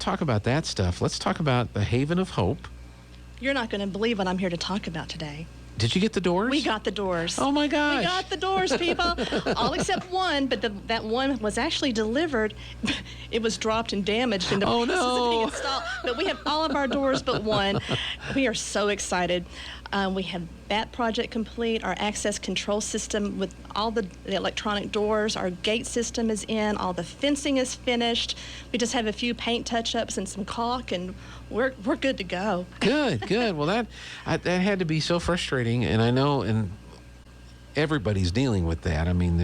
talk about that stuff. Let's talk about the Haven of Hope. You're not going to believe what I'm here to talk about today. Did you get the doors? We got the doors. Oh, my gosh. We got the doors, people. All except one, but that one was actually delivered. It was dropped and damaged in the process of being installed. But we have all of our doors but one. We are so excited. We have that project complete, our access control system with all the electronic doors, our gate system is in, all the fencing is finished. We just have a few paint touch-ups and some caulk, and we're good to go. Good. Well, that had to be so frustrating, and I know, and everybody's dealing with that. I mean,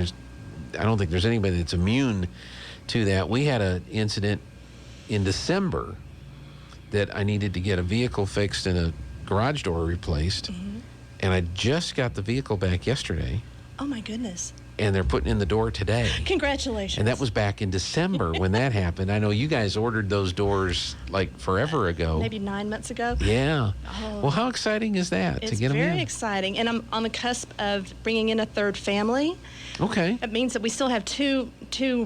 I don't think there's anybody that's immune to that. We had an incident in December that I needed to get a vehicle fixed and a garage door replaced, and I just got the vehicle back yesterday. Oh, my goodness. And they're putting in the door today. Congratulations. And that was back in December when that happened. I know you guys ordered those doors like forever ago. Maybe 9 months ago. Yeah. Oh. Well, how exciting is that to get them in? It's very exciting. And I'm on the cusp of bringing in a third family. Okay. It means that we still have two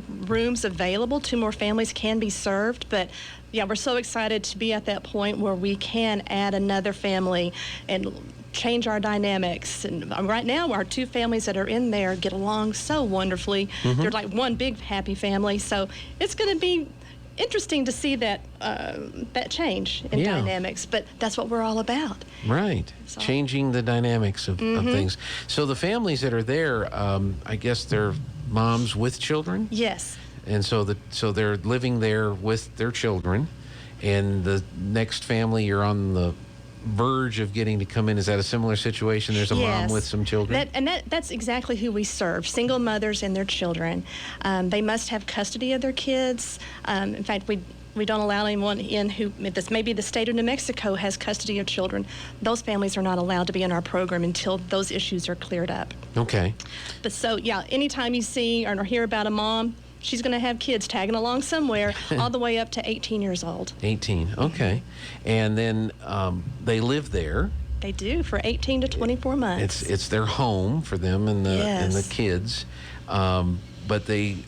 rooms available. 2 more families can be served. But, yeah, we're so excited to be at that point where we can add another family and change our dynamics. And right now, our 2 families that are in there get along so wonderfully. They're like one big happy family. So it's going to be interesting to see that change in dynamics. But that's what we're all about. Right. Changing the dynamics of things. So the families that are there, I guess they're moms with children? Yes. And so they're living there with their children. And the next family, you're on the verge of getting to come in. Is that a similar situation? There's a mom with some children? That's exactly who we serve, single mothers and their children. They must have custody of their kids. In fact, we don't allow anyone in who, maybe the state of New Mexico has custody of children. Those families are not allowed to be in our program until those issues are cleared up. Okay. But so, yeah, anytime you see or hear about a mom, she's going to have kids tagging along somewhere, all the way up to 18 years old. 18, okay. And then they live there. They do, for 18 to 24 months. It's their home for them and the kids. But they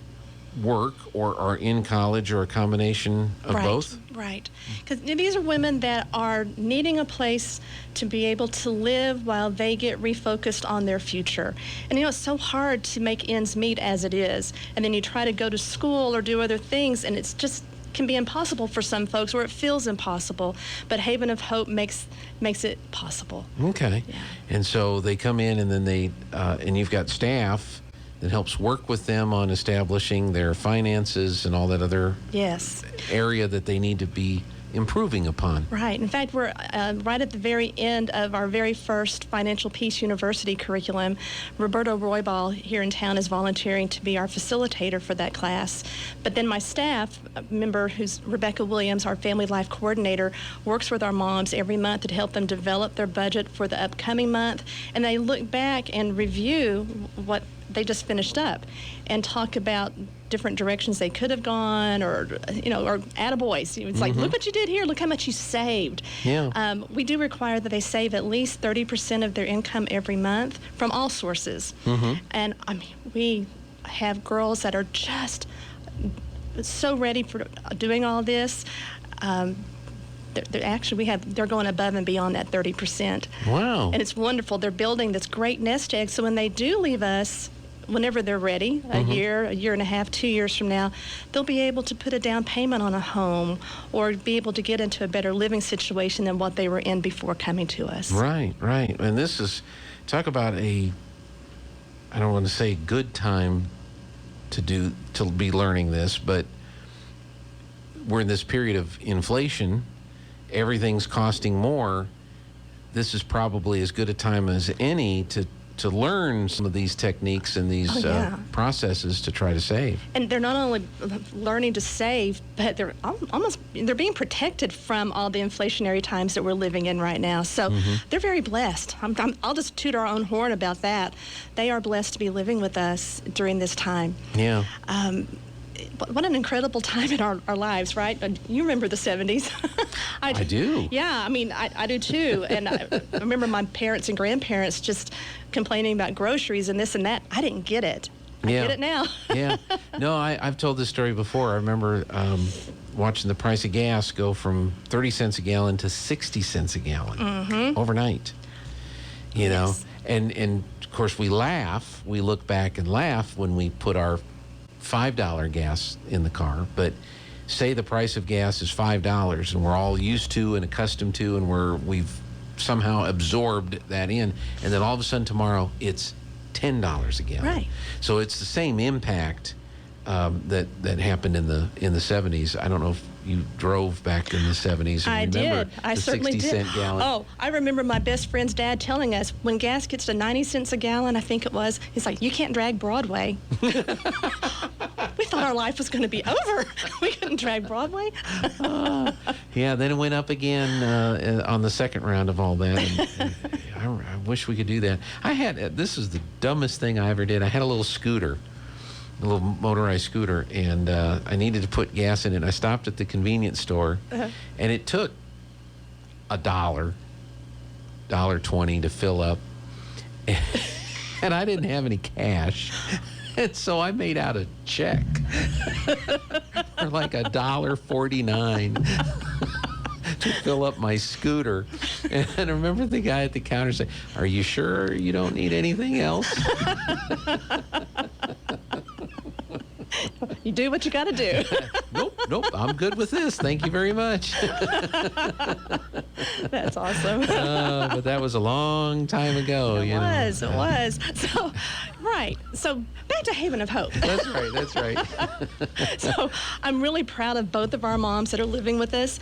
work or are in college or a combination of both? Right. Because these are women that are needing a place to be able to live while they get refocused on their future. And it's so hard to make ends meet as it is. And then you try to go to school or do other things, and it's just can be impossible for some folks, or it feels impossible. But Haven of Hope makes it possible. Okay. Yeah. And so they come in, and then and you've got staff that helps work with them on establishing their finances and all that other area that they need to be improving upon. Right. In fact, we're right at the very end of our very first Financial Peace University curriculum. Roberto Roybal here in town is volunteering to be our facilitator for that class. But then my staff member, who's Rebecca Williams, our Family Life Coordinator, works with our moms every month to help them develop their budget for the upcoming month. And they look back and review what they just finished up and talk about different directions they could have gone, or attaboys. It's like, look what you did here, look how much you saved. Yeah. We do require that they save at least 30% of their income every month from all sources. And I mean, we have girls that are just so ready for doing all this. They're going above and beyond that 30%. Wow. And it's wonderful. They're building this great nest egg, so when they do leave us, whenever they're ready, a year and a half, 2 years from now, they'll be able to put a down payment on a home or be able to get into a better living situation than what they were in before coming to us. Right. And this is, talk about I don't want to say good time to be learning this, but we're in this period of inflation. Everything's costing more. This is probably as good a time as any to learn some of these techniques and these processes to try to save. And they're not only learning to save, but they're being protected from all the inflationary times that we're living in right now. So they're very blessed. I'll just toot our own horn about that. They are blessed to be living with us during this time. Yeah. What an incredible time in our lives, right? You remember the 70s. I do. Yeah, I mean, I do too. And I remember my parents and grandparents just complaining about groceries and this and that. I didn't get it. I Yeah. get it now. Yeah. No, I've told this story before. I remember watching the price of gas go from 30 cents a gallon to 60 cents a gallon overnight. You know, Yes. and of course we laugh. We look back and laugh when we put our $5 gas in the car. But say the price of gas is $5, and we're all used to and accustomed to, and we've somehow absorbed that in, and then all of a sudden tomorrow it's $10 a gallon. Right. So it's the same impact that happened in the 70s. I don't know if you drove back in the 70s. And I remember did. I the certainly 60 did. cent gallon. Oh, I remember my best friend's dad telling us when gas gets to 90 cents a gallon, I think it was, he's like, you can't drag Broadway. We thought our life was going to be over. We couldn't drag Broadway. Yeah, then it went up again on the second round of all that. And I wish we could do that. This is the dumbest thing I ever did. I had a little scooter, a little motorized scooter, and I needed to put gas in it. I stopped at the convenience store, and it took $1.20 to fill up, and I didn't have any cash. And so I made out a check for like $1.49 to fill up my scooter. And I remember the guy at the counter saying, "Are you sure you don't need anything else?" You do what you got to do. Nope, I'm good with this. Thank you very much. That's awesome. But that was a long time ago. It was. So, right. So back to Haven of Hope. That's right. So I'm really proud of both of our moms that are living with us.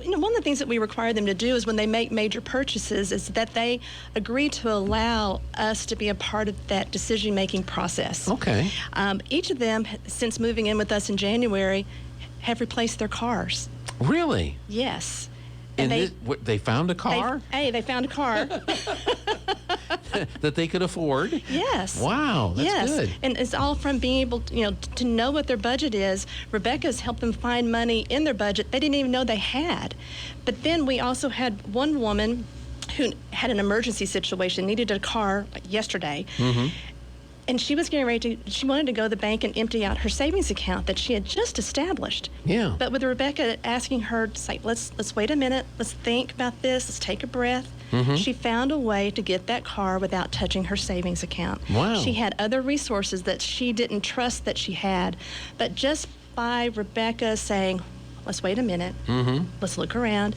One of the things that we require them to do is when they make major purchases is that they agree to allow us to be a part of that decision-making process. Okay. Each of them, since moving in with us in January, have replaced their cars. Really? Yes. And they found a car They found a car. that they could afford? Yes. Wow, that's good. And it's all from being able to know what their budget is. Rebecca's helped them find money in their budget they didn't even know they had. But then we also had one woman who had an emergency situation, needed a car like yesterday. And she was getting ready she wanted to go to the bank and empty out her savings account that she had just established. Yeah. But with Rebecca asking her to say, let's wait a minute, let's think about this, let's take a breath. She found a way to get that car without touching her savings account. Wow. She had other resources that she didn't trust that she had. But just by Rebecca saying, let's wait a minute, let's look around,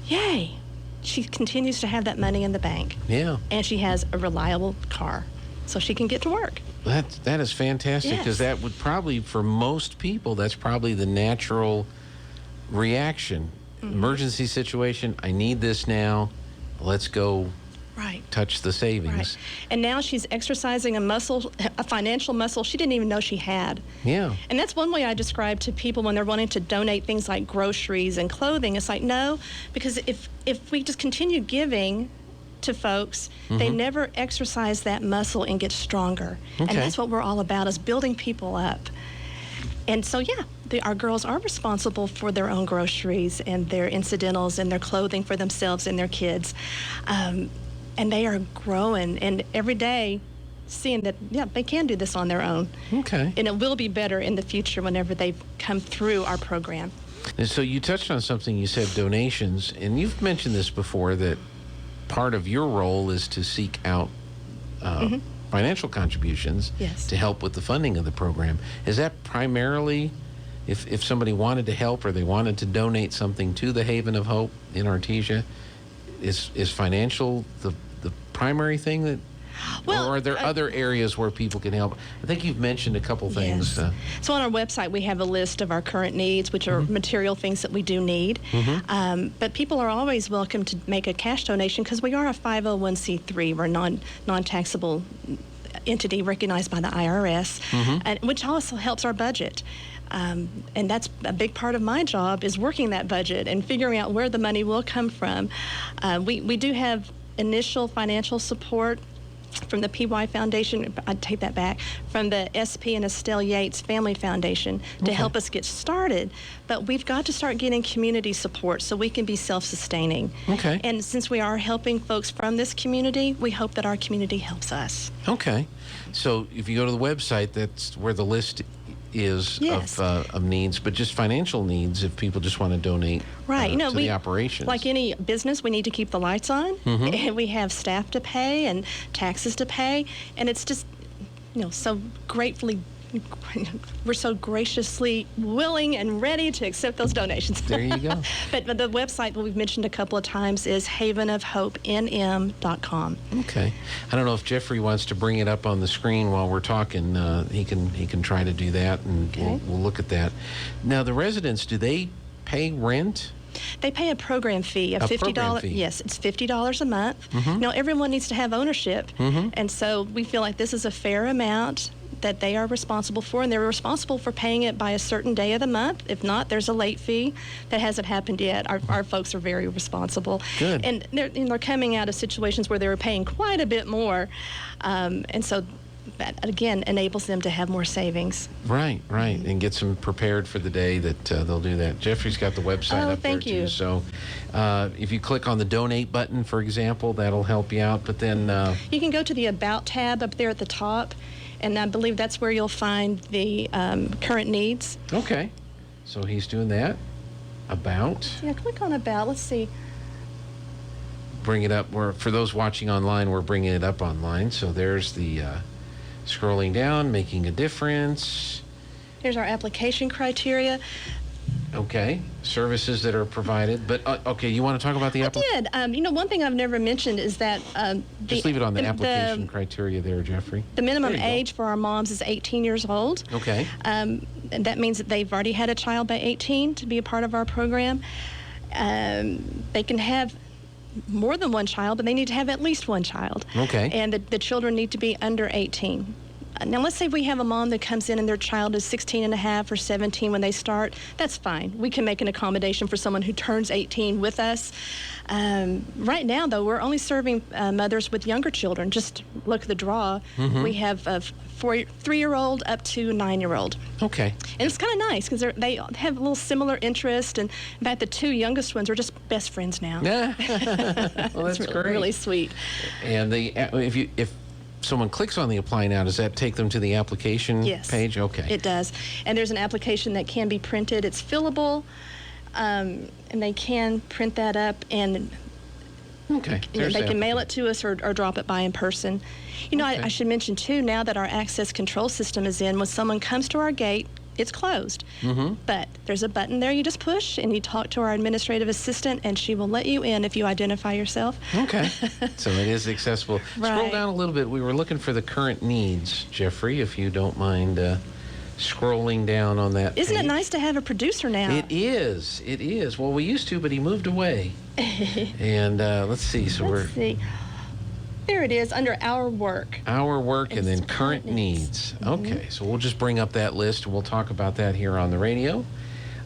yay, she continues to have that money in the bank. Yeah. And she has a reliable car, so she can get to work. That is fantastic, because that would probably, for most people, that's probably the natural reaction. Emergency situation, I need this now. Let's go touch the savings. Right. And now she's exercising a financial muscle she didn't even know she had. Yeah. And that's one way I describe to people when they're wanting to donate things like groceries and clothing. It's like, no, because if we just continue giving to folks, they never exercise that muscle and get stronger. Okay. And that's what we're all about, is building people up. And so, our girls are responsible for their own groceries and their incidentals and their clothing for themselves and their kids. And they are growing, and every day seeing that, they can do this on their own. Okay. And it will be better in the future whenever they come through our program. And so you touched on something, you said donations, and you've mentioned this before, that part of your role is to seek out financial contributions to help with the funding of the program. Is that primarily, if somebody wanted to help or they wanted to donate something to the Haven of Hope in Artesia, is financial the primary thing that, or are there other areas where people can help? I think you've mentioned a couple things. Yes. So on our website, we have a list of our current needs, which are material things that we do need. But people are always welcome to make a cash donation, because we are a 501c3. We're a non-taxable entity recognized by the IRS, and which also helps our budget. And that's a big part of my job, is working that budget and figuring out where the money will come from. We do have initial financial support from the PY Foundation, I take that back, from the SP and Estelle Yates Family Foundation to help us get started. But we've got to start getting community support so we can be self-sustaining. Okay. And since we are helping folks from this community, we hope that our community helps us. Okay. So if you go to the website, that's where the list is Yes. of needs, but just financial needs if people just want to donate Right. to the operations. Like any business, we need to keep the lights on, and we have staff to pay and taxes to pay, and it's just, so gratefully, we're so graciously willing and ready to accept those donations. There you go. But the website that we've mentioned a couple of times is havenofhopenm.com. Okay. I don't know if Jeffrey wants to bring it up on the screen while we're talking. He can try to do that, and Okay. we'll look at that. Now, the residents, do they pay rent? They pay a program fee of A $50. program fee. Yes, it's $50 a month. Everyone needs to have ownership, and so we feel like this is a fair amount that they are responsible for, and they're responsible for paying it by a certain day of the month. If not, there's a late fee. That hasn't happened yet. Our folks are very responsible. Good. And they're coming out of situations where they were paying quite a bit more, and so that, again, enables them to have more savings. Right, and gets them prepared for the day that they'll do that. Jeffrey's got the website up there, thank too. you. So if you click on the donate button, for example, that'll help you out. But then... You can go to the About tab up there at the top, and I believe that's where you'll find the current needs. Okay. So he's doing that. About. Yeah, click on About. Let's see. Bring it up. For those watching online, we're bringing it up online. So there's the scrolling down, making a difference. Here's our application criteria. Okay. Services that are provided. But, okay, you want to talk about the I application? did. One thing I've never mentioned is that Just leave it on the application criteria there, Jeffrey. The minimum There you go. age for our moms is 18 years old. Okay. And that means that they've already had a child by 18 to be a part of our program. They can have more than one child, but they need to have at least one child. Okay. And the children need to be under 18. Now, let's say we have a mom that comes in and their child is 16 and a half or 17 when they start. That's fine. We can make an accommodation for someone who turns 18 with us. Right now, though, we're only serving mothers with younger children. Just look at the draw. We have a 3-year-old up to 9-year-old. Okay. And it's kind of nice because they have a little similar interest. And in fact, the 2 youngest ones are just best friends now. Yeah. Well, that's It's great. really sweet. And if someone clicks on the apply now, does that take them to the application Yes. page? Okay. It does. And there's an application that can be printed. It's fillable, and they can print that up, and Okay. they can mail it to us or drop it by in person. Okay. I should mention, too, now that our access control system is in, when someone comes to our gate, it's closed. But there's a button there you just push, and you talk to our administrative assistant, and she will let you in if you identify yourself. Okay. So it is accessible. Scroll Right. down a little bit. We were looking for the current needs, Jeffrey, if you don't mind scrolling down on that Isn't it page. nice to have a producer now? It is. It is. Well, we used to, but he moved away. And let's see. So Let's see. There it is, under Our Work. Our work and It's then current current needs. needs. Okay, so we'll just bring up that list and we'll talk about that here on the radio.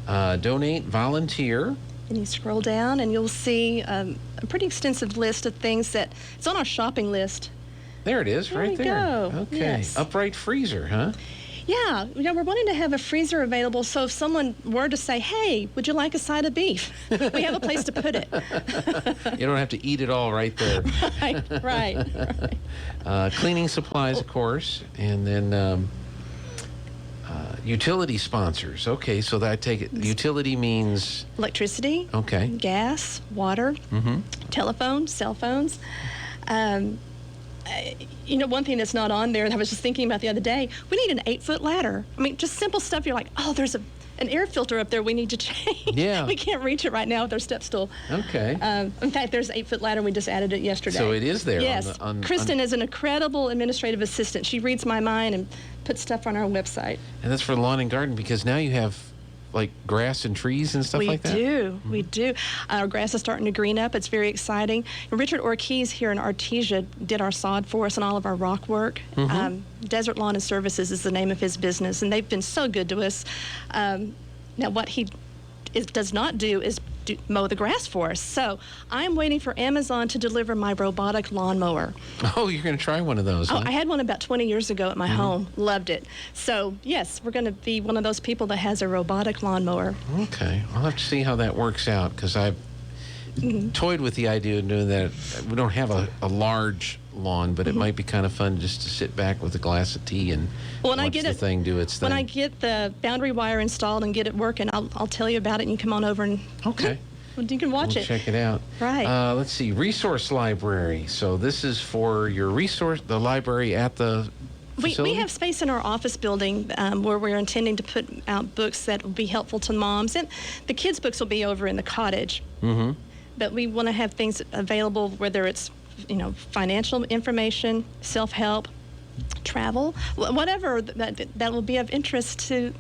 Donate, volunteer. And you scroll down and you'll see a pretty extensive list of things that, it's on our shopping list. There it is, There right we there. go. Okay, Yes. upright freezer, huh? Yeah, we're wanting to have a freezer available, so if someone were to say, hey, would you like a side of beef? We have a place to put it. You don't have to eat it all right there. Right. Cleaning supplies, of course, and then utility sponsors. Okay, so that I take it. Utility means Electricity, okay. gas, water, telephone, cell phones. One thing that's not on there, and I was just thinking about the other day, we need an 8-foot ladder. I mean, just simple stuff. You're like, oh, there's an air filter up there we need to change. Yeah. We can't reach it right now with our step stool. Okay. In fact, there's an 8-foot ladder. We just added it yesterday. So it is there. Yes. Kristen is an incredible administrative assistant. She reads my mind and puts stuff on our website. And that's for lawn and garden because now you have like grass and trees and stuff like that? We do. Our grass is starting to green up. It's very exciting. And Richard Ortiz here in Artesia did our sod for us and all of our rock work. Desert Lawn and Services is the name of his business, and they've been so good to us. Now, what he does not do is mow the grass for us. So I'm waiting for Amazon to deliver my robotic lawnmower. Oh, you're going to try one of those, huh? I had one about 20 years ago at my home. Loved it. So, yes, we're going to be one of those people that has a robotic lawnmower. Okay. I'll have to see how that works out, because I've toyed with the idea of doing that. We don't have a large lawn, but it might be kind of fun just to sit back with a glass of tea and watch the thing do its thing. When I get the boundary wire installed and get it working, I'll tell you about it, and you come on over and okay. You can watch We'll it. check it out. Right. Let's see. Resource library. So this is for your the library at the facility? We have space in our office building where we're intending to put out books that will be helpful to moms. And the kids' books will be over in the cottage. Mm-hmm. But we want to have things available, whether it's, financial information, self-help, travel, whatever that will be of interest to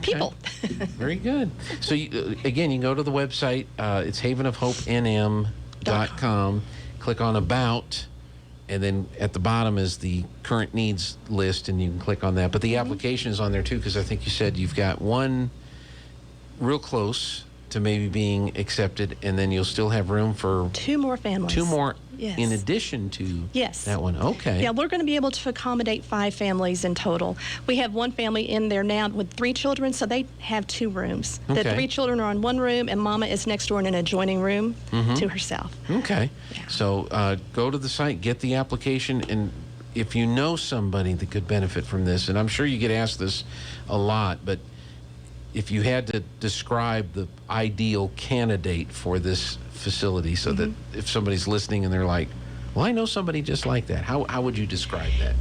people. Very good. So, again, you can go to the website. It's havenofhopenm.com. Click on About, and then at the bottom is the current needs list, and you can click on that. But the application is on there, too, because I think you said you've got one real close to maybe being accepted, and then you'll still have room for 2 more families. 2 more Yes. in addition to that one. Okay. Yeah, we're going to be able to accommodate 5 families in total. We have one family in there now with 3 children, so they have 2 rooms. Okay. The 3 children are in one room, and Mama is next door in an adjoining room to herself. Okay. Yeah. So go to the site, get the application, and if you know somebody that could benefit from this, and I'm sure you get asked this a lot, but if you had to describe the ideal candidate for this facility, so that if somebody's listening and they're like, well, I know somebody just like that, how would you describe that?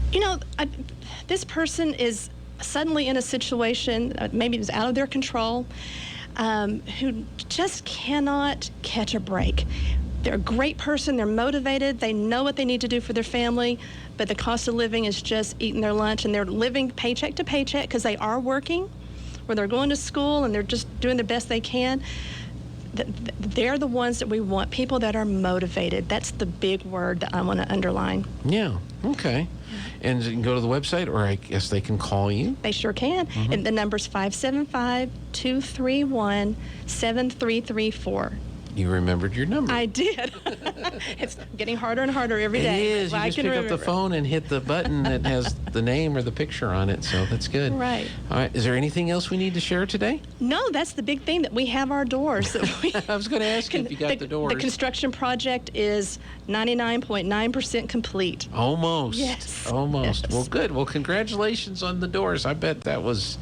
This person is suddenly in a situation, maybe it was out of their control, who just cannot catch a break. They're a great person, they're motivated, they know what they need to do for their family, but the cost of living is just eating their lunch, and they're living paycheck to paycheck because they are working, or they're going to school and they're just doing the best they can. They're the ones that we want, people that are motivated. That's the big word that I want to underline. Yeah, okay. And you can go to the website, or I guess they can call you. They sure can. And the number's 575-231-7334. You remembered your number. I did. It's getting harder and harder every day. It is. You just pick up the phone and hit the button that has the name or the picture on it, so that's good. Right. All right. Is there anything else we need to share today? No, that's the big thing, that we have our doors. I was going to ask you if you got the doors. The construction project is 99.9% complete. Almost. Yes. Almost. Yes. Well, good. Well, congratulations on the doors. I bet that was...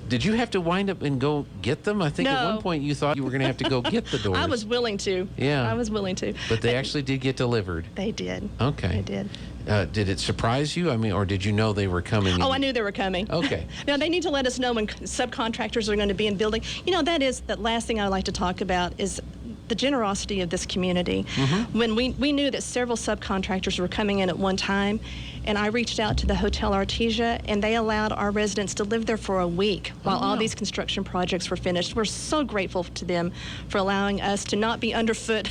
Did you have to wind up and go get them? I think at one point you thought you were going to have to go get the doors. I was willing to. Yeah. I was willing to. But they actually did get delivered. They did. Okay. They did. Did it surprise you? I mean, or did you know they were coming? Oh, I knew they were coming. Okay. Now, they need to let us know when subcontractors are going to be in building. That is the last thing I would like to talk about is the generosity of this community. When we knew that several subcontractors were coming in at one time, and I reached out to the Hotel Artesia, and they allowed our residents to live there for a week while all these construction projects were finished. We're so grateful to them for allowing us to not be underfoot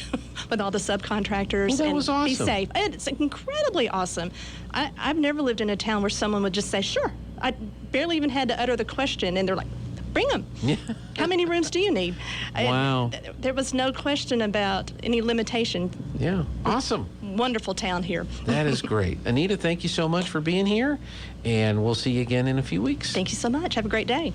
with all the subcontractors. Well, that was awesome. Be safe. It's incredibly awesome. I've never lived in a town where someone would just say, sure. I barely even had to utter the question, and they're like, bring them. Yeah. How many rooms do you need? Wow. There was no question about any limitation. Yeah. Awesome. Wonderful town here. That is great. Anita, thank you so much for being here, and we'll see you again in a few weeks. Thank you so much. Have a great day.